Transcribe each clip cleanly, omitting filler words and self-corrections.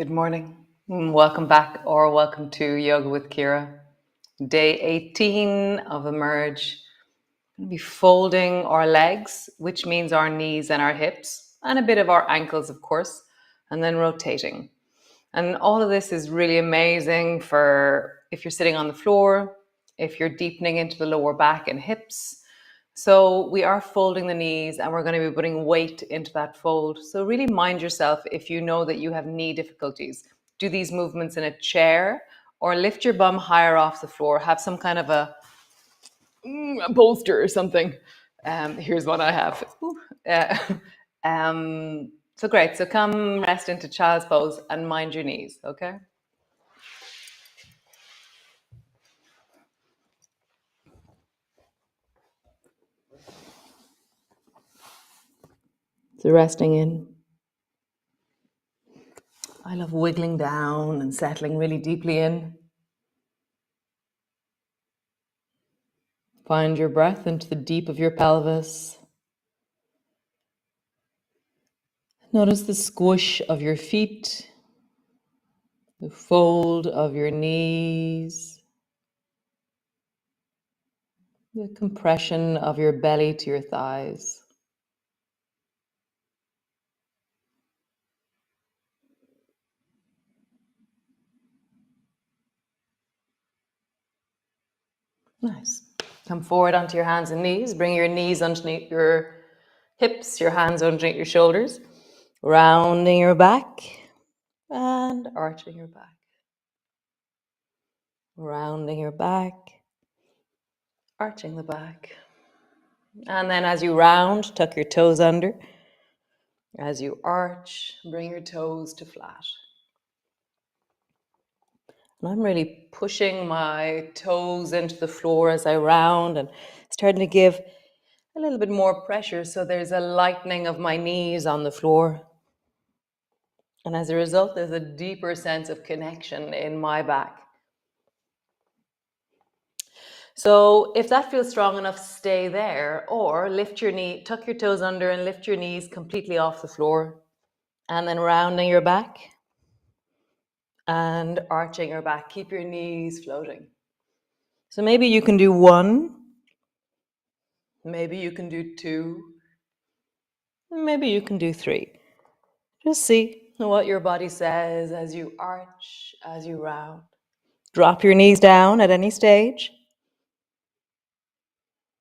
Good morning. Welcome back or welcome to Yoga with Ciara. Day 18 of Emerge. We're going to be folding our legs, which means our knees and our hips, and a bit of our ankles, of course, and then rotating. And all of this is really amazing for if you're sitting on the floor, if you're deepening into the lower back and hips. So we are folding the knees and we're going to be putting weight into that fold. So really mind yourself if you know that you have knee difficulties. Do these movements in a chair or lift your bum higher off the floor. Have some kind of a bolster or something. Here's what I have. So great. So come rest into child's pose and mind your knees, okay? So resting in. I love wiggling down and settling really deeply in. Find your breath into the deep of your pelvis. Notice the squish of your feet, the fold of your knees, the compression of your belly to your thighs. Nice. Come forward onto your hands and knees. Bring your knees underneath your hips, your hands underneath your shoulders, rounding your back and arching your back. Rounding your back, arching the back. And then as you round, tuck your toes under. As you arch, bring your toes to flat. And I'm really pushing my toes into the floor as I round and starting to give a little bit more pressure so there's a lightening of my knees on the floor. And as a result, there's a deeper sense of connection in my back. So if that feels strong enough, stay there or lift your knee, tuck your toes under and lift your knees completely off the floor. And then rounding your back and arching your back. Keep your knees floating. So maybe you can do one. Maybe you can do two. Maybe you can do three. Just see what your body says as you arch, as you round. Drop your knees down at any stage.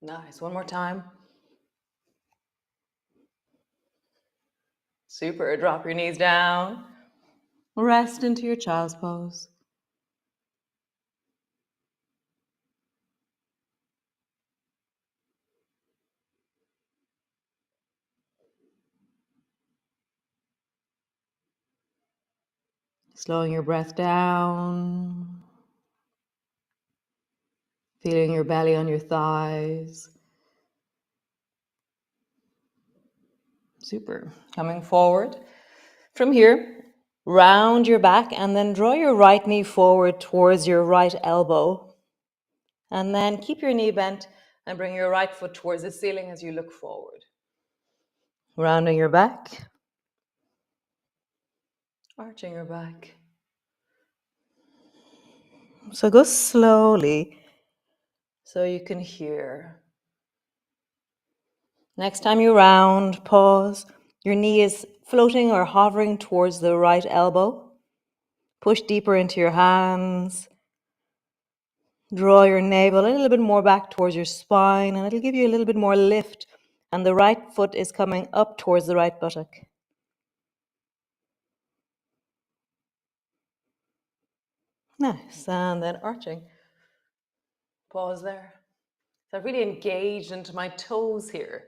Nice. One more time. Super. Drop your knees down. Rest into your child's pose. Slowing your breath down. Feeling your belly on your thighs. Super. Coming forward. From here, round your back and then draw your right knee forward towards your right elbow. And then keep your knee bent and bring your right foot towards the ceiling as you look forward. Rounding your back. Arching your back. So go slowly so you can hear. Next time you round, pause. Your knee is floating or hovering towards the right elbow. Push deeper into your hands. Draw your navel a little bit more back towards your spine, and it'll give you a little bit more lift. And the right foot is coming up towards the right buttock. Nice. And then arching. Pause there. So I've really engaged into my toes here.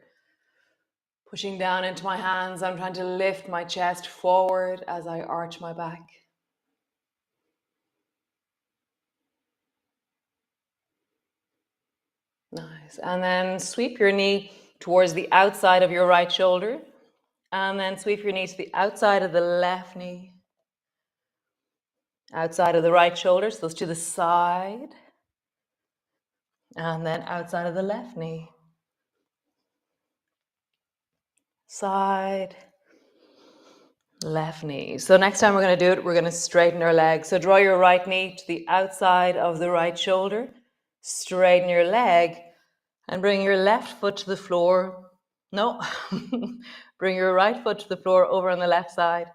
Pushing down into my hands, I'm trying to lift my chest forward as I arch my back. Nice. And then sweep your knee towards the outside of your right shoulder. And then sweep your knee to the outside of the left knee. Outside of the right shoulder, so it's to the side. And then outside of the left knee. Side. left knee. So next time we're going to do it, we're going to straighten our legs. So draw your right knee to the outside of the right shoulder, straighten your leg, and bring your left foot to the floor. No, bring your right foot to the floor over on the left side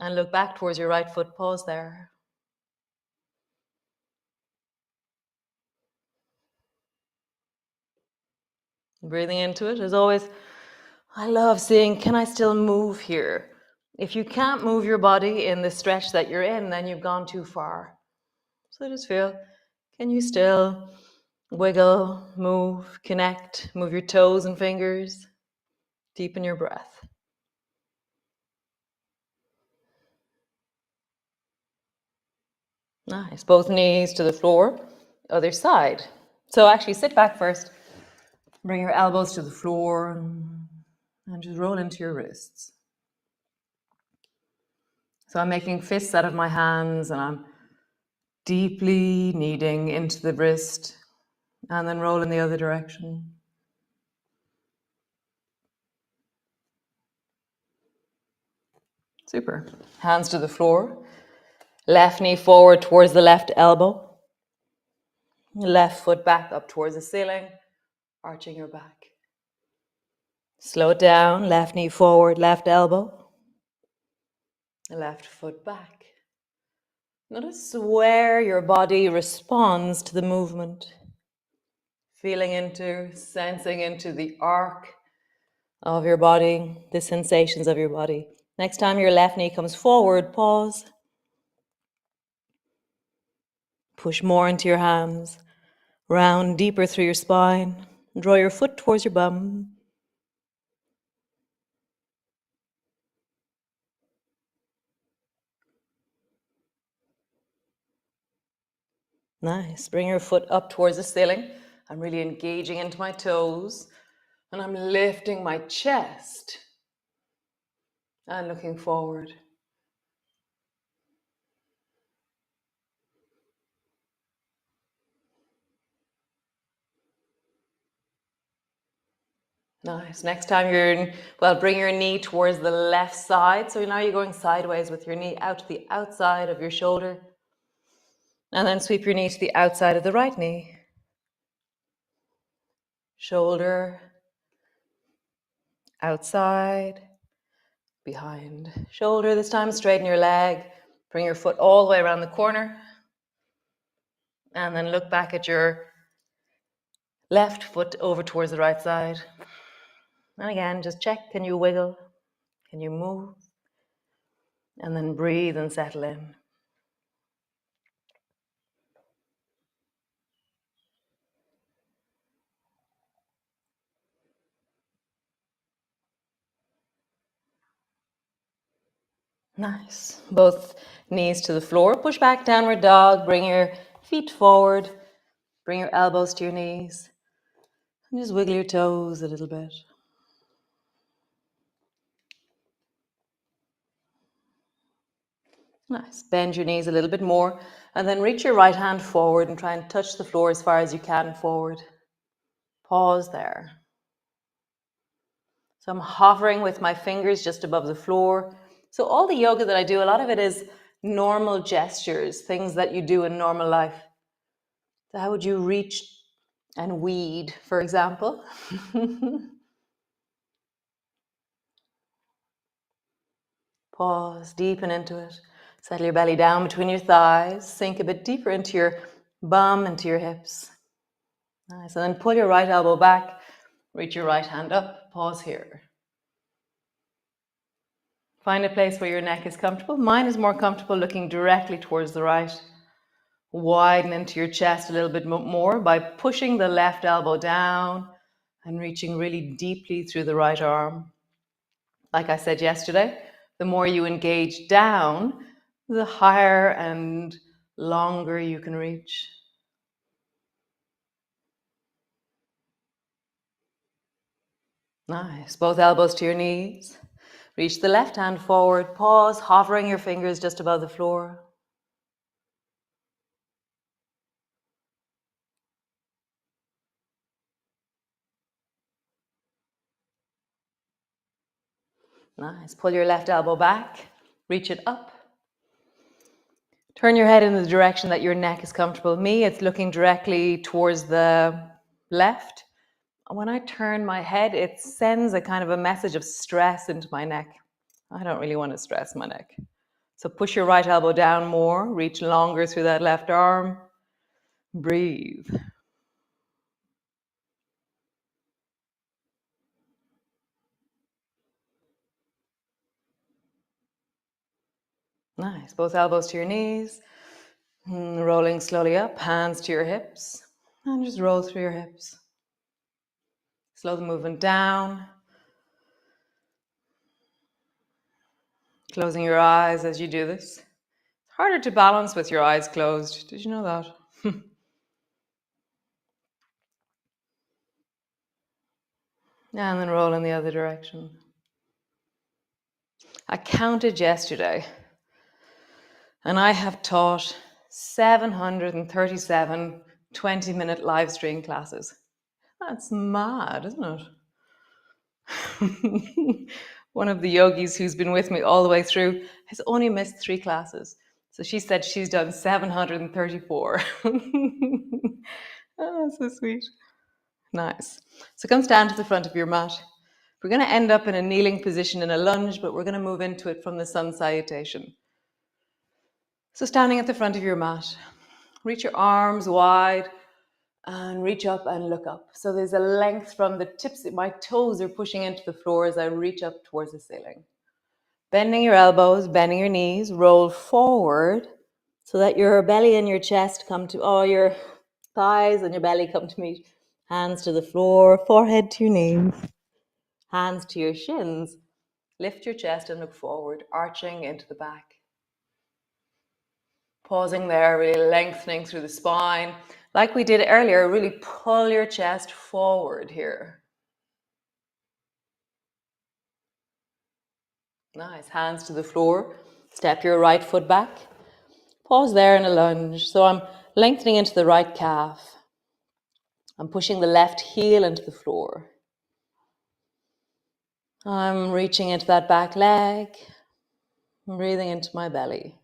and look back towards your right foot. Pause there. Breathing into it. As always, I love seeing, can I still move here? If you can't move your body in the stretch that you're in, then you've gone too far. So just feel, can you still wiggle, move, connect, move your toes and fingers, deepen your breath. Nice. Both knees to the floor, other side. So actually sit back first, bring your elbows to the floor and just roll into your wrists. So I'm making fists out of my hands and I'm deeply kneading into the wrist and then roll in the other direction. Super. Hands to the floor. Left knee forward towards the left elbow. Left foot back up towards the ceiling, arching your back. Slow it down. Left knee forward, left elbow. Left foot back. Notice where your body responds to the movement. Feeling into, sensing into the arc of your body, the sensations of your body. Next time your left knee comes forward, pause. Push more into your hands. Round deeper through your spine. Draw your foot towards your bum. Nice. Bring your foot up towards the ceiling. I'm really engaging into my toes. And I'm lifting my chest. And looking forward. Nice. Next time bring your knee towards the left side. So now you're going sideways with your knee out to the outside of your shoulder. And then sweep your knee to the outside of the right knee. Shoulder, outside, behind. Shoulder this time, straighten your leg. Bring your foot all the way around the corner. And then look back at your left foot over towards the right side. And again, just check, can you wiggle? Can you move? And then breathe and settle in. Nice. Both knees to the floor. Push back, downward dog. Bring your feet forward. Bring your elbows to your knees. And just wiggle your toes a little bit. Nice. Bend your knees a little bit more. And then reach your right hand forward and try and touch the floor as far as you can forward. Pause there. So I'm hovering with my fingers just above the floor. So all the yoga that I do, a lot of it is normal gestures, things that you do in normal life. So how would you reach and weed, for example? Pause, deepen into it. Settle your belly down between your thighs. Sink a bit deeper into your bum, into your hips. Nice. And then pull your right elbow back. Reach your right hand up. Pause here. Find a place where your neck is comfortable. Mine is more comfortable looking directly towards the right. Widen into your chest a little bit more by pushing the left elbow down and reaching really deeply through the right arm. Like I said yesterday, the more you engage down, the higher and longer you can reach. Nice. Both elbows to your knees. Reach the left hand forward. Pause, hovering your fingers just above the floor. Nice. Pull your left elbow back. Reach it up. Turn your head in the direction that your neck is comfortable. Me, it's looking directly towards the left. When I turn my head, it sends a kind of a message of stress into my neck. I don't really want to stress my neck. So push your right elbow down more, reach longer through that left arm. Breathe. Nice. Both elbows to your knees. Rolling slowly up, hands to your hips. And just roll through your hips. Slow the movement down. Closing your eyes as you do this. It's harder to balance with your eyes closed. Did you know that? And then roll in the other direction. I counted yesterday, and I have taught 737 20-minute live stream classes. That's mad, isn't it? One of the yogis who's been with me all the way through has only missed 3 classes. So she said she's done 734. Oh, so sweet. Nice. So come stand to the front of your mat. We're going to end up in a kneeling position in a lunge, but we're going to move into it from the sun salutation. So standing at the front of your mat, reach your arms wide and reach up and look up. So there's a length from the tips, my toes are pushing into the floor as I reach up towards the ceiling. Bending your elbows, bending your knees, roll forward so that your belly and your chest come to, your thighs and your belly come to meet. Hands to the floor, forehead to your knees, hands to your shins. Lift your chest and look forward, arching into the back. Pausing there, really lengthening through the spine. Like we did earlier, really pull your chest forward here. Nice. Hands to the floor. Step your right foot back. Pause there in a lunge. So I'm lengthening into the right calf. I'm pushing the left heel into the floor. I'm reaching into that back leg. I'm breathing into my belly.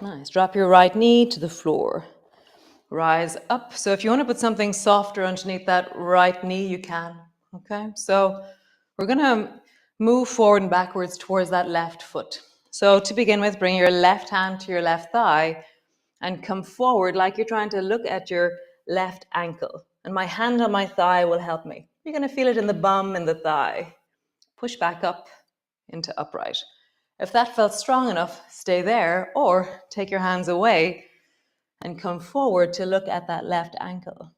Nice. Drop your right knee to the floor. Rise up. So if you want to put something softer underneath that right knee, you can. Okay. So we're going to move forward and backwards towards that left foot. So to begin with, bring your left hand to your left thigh and come forward like you're trying to look at your left ankle. And my hand on my thigh will help me. You're going to feel it in the bum and the thigh. Push back up into upright. If that felt strong enough, stay there or take your hands away and come forward to look at that left ankle.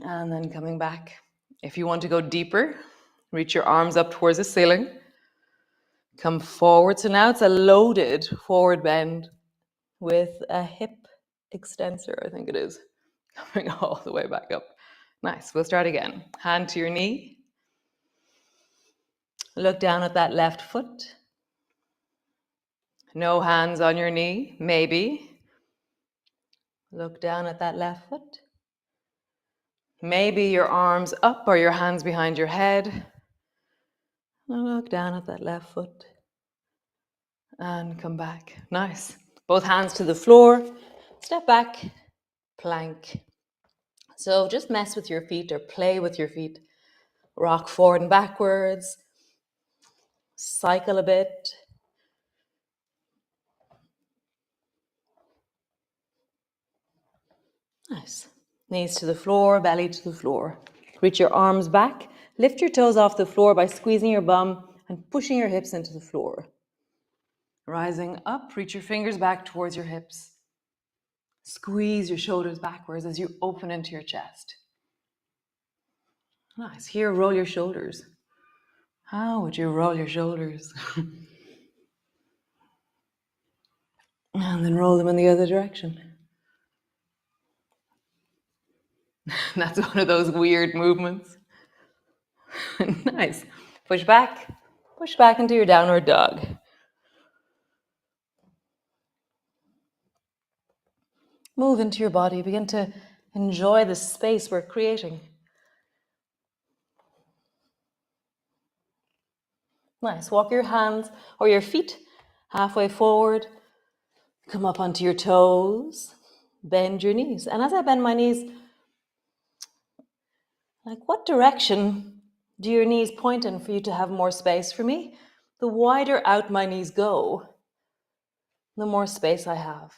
And then coming back. If you want to go deeper, reach your arms up towards the ceiling. Come forward. So now it's a loaded forward bend with a hip extensor, I think it is. Coming all the way back up. Nice. We'll start again. Hand to your knee. Look down at that left foot. No hands on your knee, maybe. Look down at that left foot. Maybe your arms up or your hands behind your head. Look down at that left foot. And come back. Nice. Both hands to the floor. Step back. Plank. So just mess with your feet or play with your feet. Rock forward and backwards. Cycle a bit. Nice. Knees to the floor, belly to the floor. Reach your arms back. Lift your toes off the floor by squeezing your bum and pushing your hips into the floor. Rising up, reach your fingers back towards your hips. Squeeze your shoulders backwards as you open into your chest. Nice. Here, roll your shoulders. How would you roll your shoulders? And then roll them in the other direction. That's one of those weird movements. Nice. Push back into your downward dog. Move into your body. Begin to enjoy the space we're creating. Nice. Walk your hands or your feet halfway forward. Come up onto your toes. Bend your knees. And as I bend my knees, like what direction do your knees point in for you to have more space? For me, the wider out my knees go, the more space I have.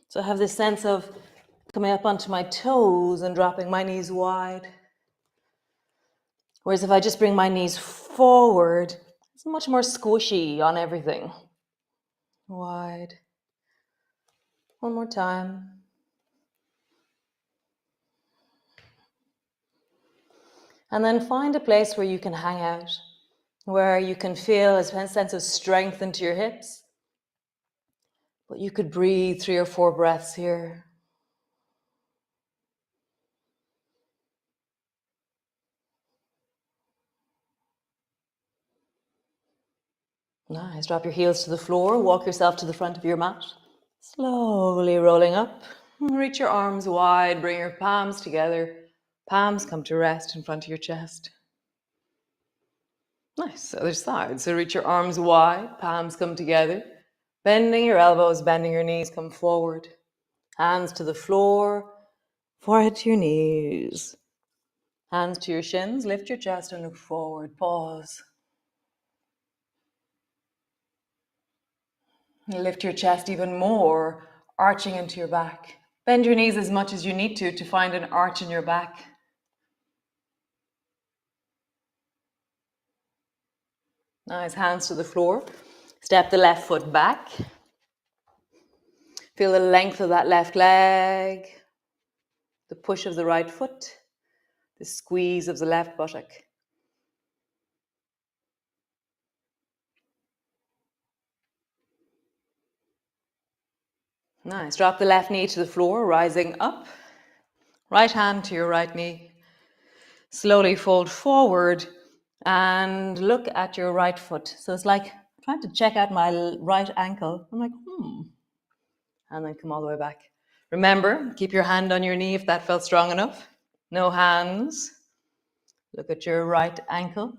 So I have this sense of coming up onto my toes and dropping my knees wide. Whereas if I just bring my knees forward, it's much more squishy on everything. Wide. One more time. And then find a place where you can hang out, where you can feel a sense of strength into your hips. But you could breathe 3 or 4 breaths here. Nice. Drop your heels to the floor. Walk yourself to the front of your mat. Slowly rolling up. Reach your arms wide. Bring your palms together. Palms come to rest in front of your chest. Nice. Other side. So reach your arms wide. Palms come together. Bending your elbows, bending your knees, come forward. Hands to the floor. Forehead to your knees. Hands to your shins. Lift your chest and look forward. Pause. Lift your chest even more, arching into your back. Bend your knees as much as you need to find an arch in your back. Nice, hands to the floor. Step the left foot back. Feel the length of that left leg. The push of the right foot. The squeeze of the left buttock. Nice, drop the left knee to the floor, rising up. Right hand to your right knee. Slowly fold forward and look at your right foot. So it's like trying to check out my right ankle. I'm like, and then come all the way back. Remember, keep your hand on your knee if that felt strong enough. No hands. Look at your right ankle.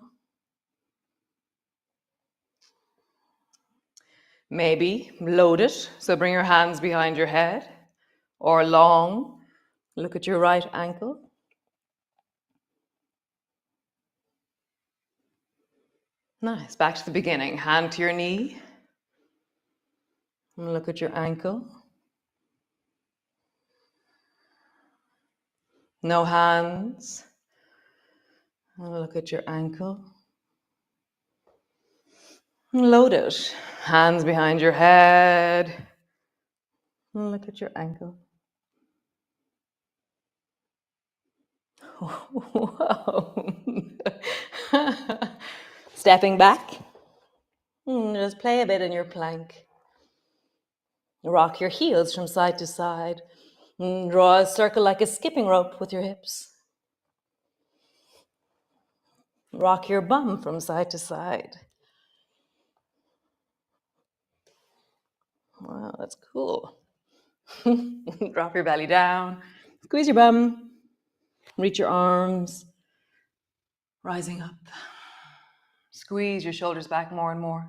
Maybe load it. So bring your hands behind your head. Or long. Look at your right ankle. Nice. Back to the beginning. Hand to your knee. And look at your ankle. No hands. And look at your ankle. Load it. Hands behind your head. And look at your ankle. Whoa. Stepping back. Just play a bit in your plank. Rock your heels from side to side. Draw a circle like a skipping rope with your hips. Rock your bum from side to side. Wow, that's cool. Drop your belly down. Squeeze your bum. Reach your arms. Rising up. Squeeze your shoulders back more and more.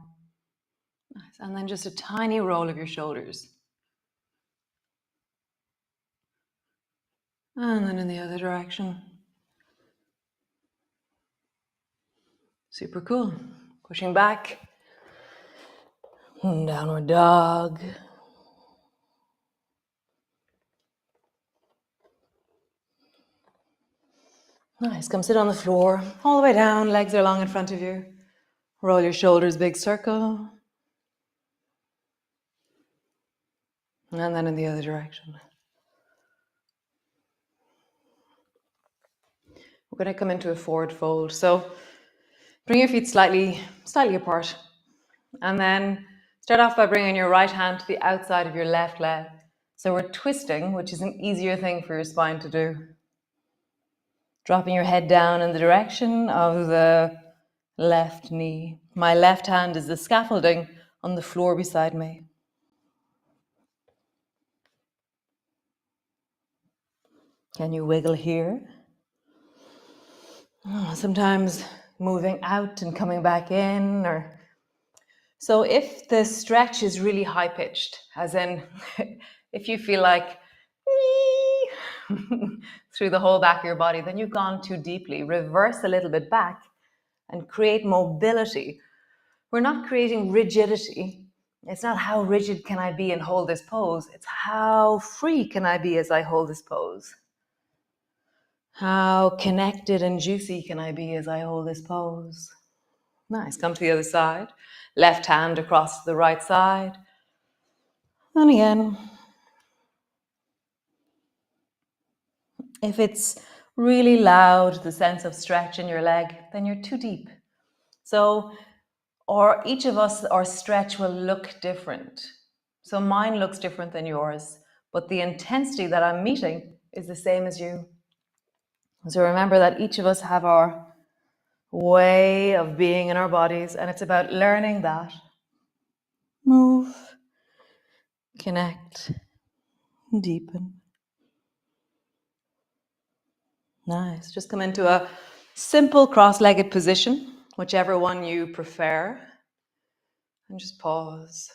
Nice. And then just a tiny roll of your shoulders. And then in the other direction. Super cool. Pushing back. Downward dog. Nice. Come sit on the floor. All the way down. Legs are long in front of you. Roll your shoulders, big circle. And then in the other direction. We're going to come into a forward fold. So bring your feet slightly apart. And then start off by bringing your right hand to the outside of your left leg. So we're twisting, which is an easier thing for your spine to do. Dropping your head down in the direction of the left knee. My left hand is the scaffolding on the floor beside me. Can you wiggle here? Sometimes moving out and coming back in, or so if the stretch is really high pitched, as in if you feel like through the whole back of your body, then you've gone too deeply. Reverse a little bit back and create mobility. We're not creating rigidity. It's not how rigid can I be and hold this pose. It's how free can I be as I hold this pose. How connected and juicy can I be as I hold this pose? Nice. Come to the other side. Left hand across the right side. And again. If it's really loud, the sense of stretch in your leg, then you're too deep. So, or each of us, our stretch will look different. So mine looks different than yours, but the intensity that I'm meeting is the same as you. So remember that each of us have our way of being in our bodies, and it's about learning that. Move, connect, deepen. Nice. Just come into a simple cross-legged position, whichever one you prefer, and just pause.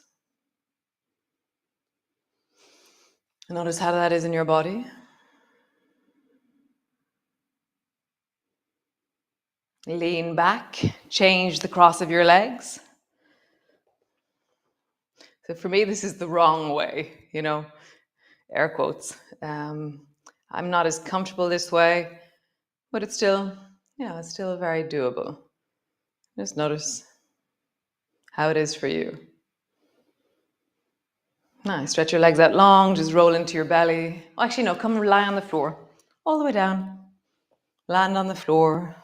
Notice how that is in your body. Lean back, change the cross of your legs. So for me, this is the wrong way, air quotes. I'm not as comfortable this way, but it's still very doable. Just notice how it is for you. Nice. Stretch your legs out long, just roll into your belly. Actually, no, come lie on the floor, all the way down. Land on the floor.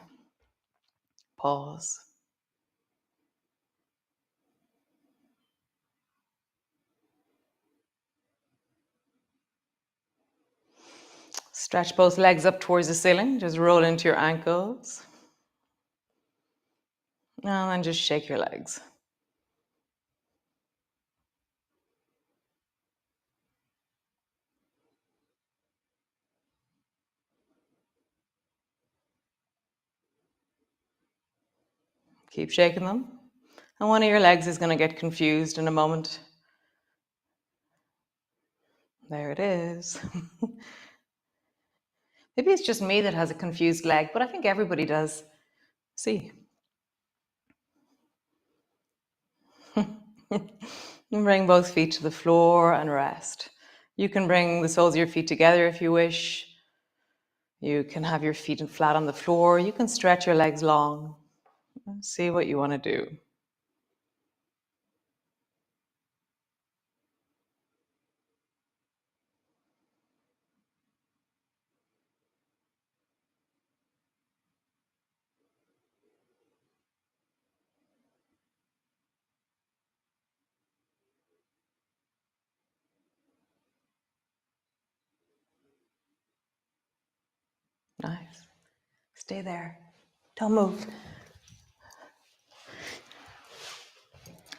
Pause. Stretch both legs up towards the ceiling. Just roll into your ankles. And then just shake your legs. Keep shaking them. And one of your legs is going to get confused in a moment. There it is. Maybe it's just me that has a confused leg, but I think everybody does. See. Bring both feet to the floor and rest. You can bring the soles of your feet together if you wish. You can have your feet flat on the floor. You can stretch your legs long. See what you want to do. Nice. Stay there. Don't move.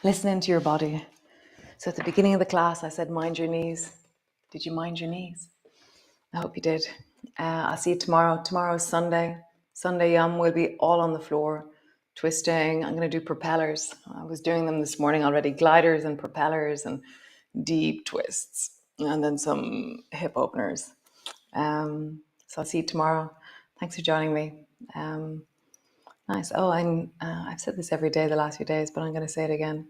Listen into your body. So at the beginning of the class, I said, mind your knees. Did you mind your knees? I hope you did. I'll see you tomorrow. Tomorrow's Sunday. Sunday yum will be all on the floor, twisting. I'm going to do propellers. I was doing them this morning already. Gliders and propellers and deep twists. And then some hip openers. So I'll see you tomorrow. Thanks for joining me. Nice. Oh, I've said this every day the last few days, but I'm going to say it again.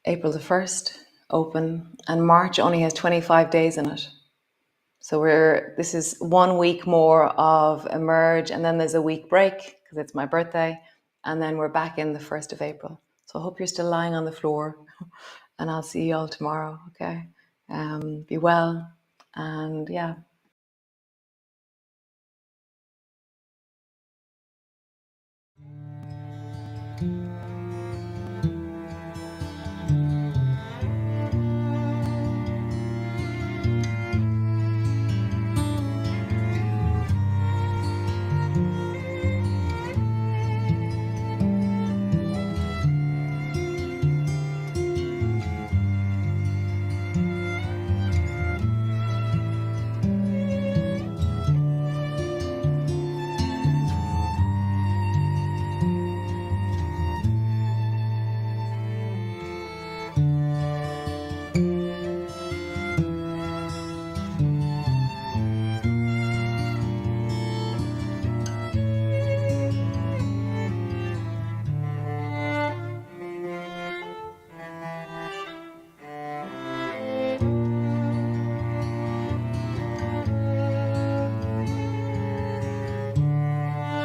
April the 1st, open, and March only has 25 days in it. So this is 1 week more of Emerge, and then there's a week break because it's my birthday, and then we're back in the 1st of April. So I hope you're still lying on the floor, and I'll see you all tomorrow, okay? Be well, and yeah.